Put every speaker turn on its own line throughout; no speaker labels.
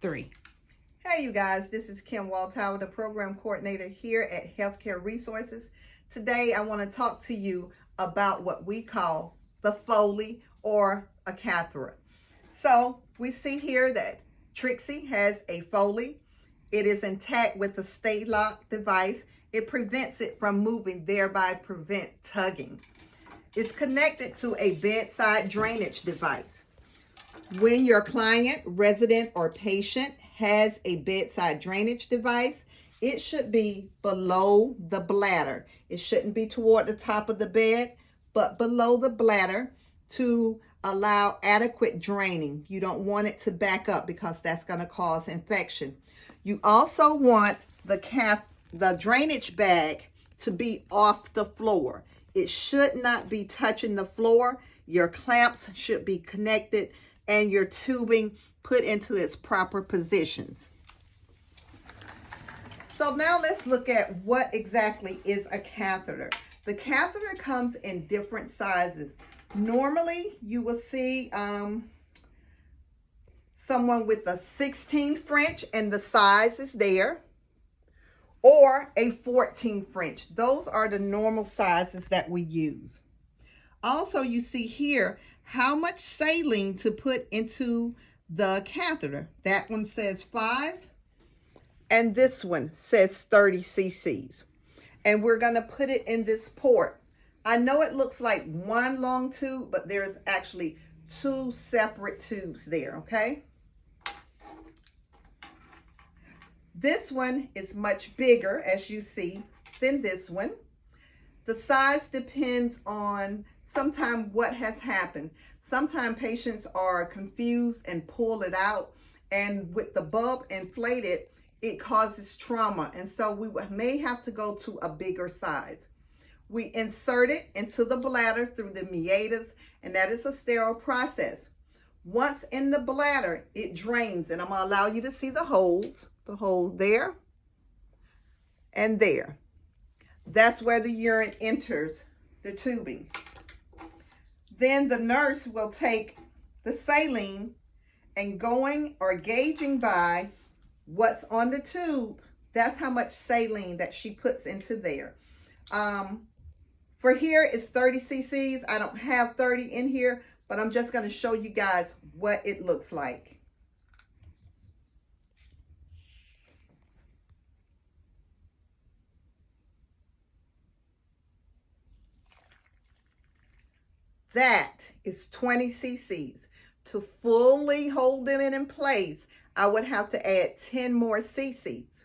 3.
Hey you guys, this is Kim Waltower, the program coordinator here at Healthcare Resources. Today I want to talk to you about what we call the Foley or a catheter. So we see here that Trixie has a Foley. It is intact with the stay lock device. It prevents it from moving, thereby prevent tugging. It's connected to a bedside drainage device. When your client, resident, or patient has a bedside drainage device, it should be below the bladder. It shouldn't be toward the top of the bed, but below the bladder to allow adequate draining. You don't want it to back up because that's going to cause infection. You also want the drainage bag to be off the floor. It should not be touching the floor. Your clamps should be connected and your tubing put into its proper positions. So now let's look at what exactly is a catheter. The catheter comes in different sizes. Normally, you will see someone with a 16 French, and the size is there, or a 14 French. Those are the normal sizes that we use. Also, you see here how much saline to put into the catheter. That one says 5, and this one says 30 cc's. And we're going to put it in this port. I know it looks like one long tube, but there's actually 2 separate tubes there, okay? This one is much bigger, as you see, than this one. The size depends on sometimes what has happened. Sometimes patients are confused and pull it out, and with the bulb inflated, it causes trauma, and so we may have to go to a bigger size. We insert it into the bladder through the meatus, and that is a sterile process. Once in the bladder, it drains, and I'm going to allow you to see the holes there and there. That's where the urine enters the tubing. Then the nurse will take the saline and going or gauging by what's on the tube, that's how much saline that she puts into there. For here it's 30 cc's. I don't have 30 in here, but I'm just going to show you guys what it looks like. That is 20 cc's. To fully hold it in place, I would have to add 10 more cc's.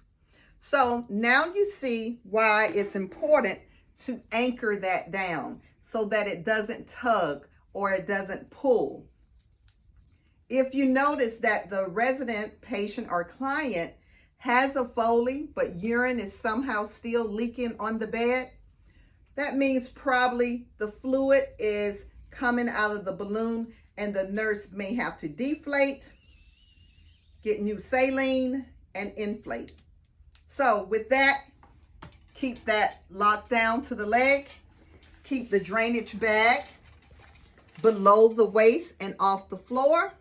So now you see why it's important to anchor that down so that it doesn't tug or it doesn't pull. If you notice that the resident, patient, or client has a Foley, but urine is somehow still leaking on the bed, that means probably the fluid is coming out of the balloon, and the nurse may have to deflate, get new saline, and inflate. So with that, keep that locked down to the leg. Keep the drainage bag below the waist and off the floor.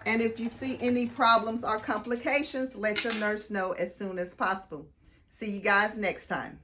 And if you see any problems or complications, let your nurse know as soon as possible. See you guys next time.